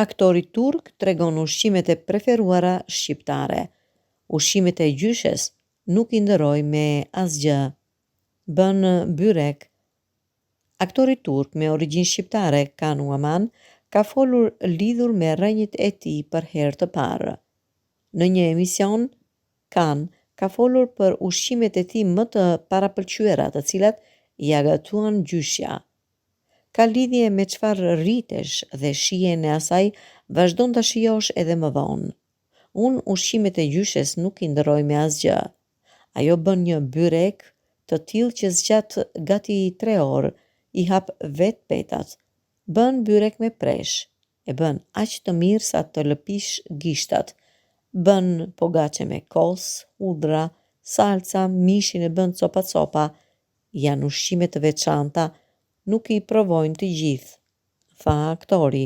Aktori turk tregon ushqimet e preferuara shqiptare. Ushqimet e gjyshes nuk I ndëroj me asgjë. Bën byrek. Aktori turk me origjinë shqiptare, Kan Uaman, ka folur lidhur me rrënjët e tij për herë të parë. Në një emision, Kan ka folur për ushqimet e tij më të parapëlqyera, të cilat ja gatuan gjyshja. Ka lidhje me çfarë rritesh dhe shijen e asaj vazhdon ta shijosh edhe më vonë. Unë ushqimet e gjyshes nuk I ndëroj me asgjë. Ajo bën një byrek të tillë që zgjat gati 3 orë, I hap vet petat. Bën byrek me presh. E bën aq të mirë sa të lëpish gishtat. Bën pogaçe me kos, hudhra, salca, mishin e bën copa. Janë ushqime të veçanta, nuk I provojnë të gjithë, tha aktori.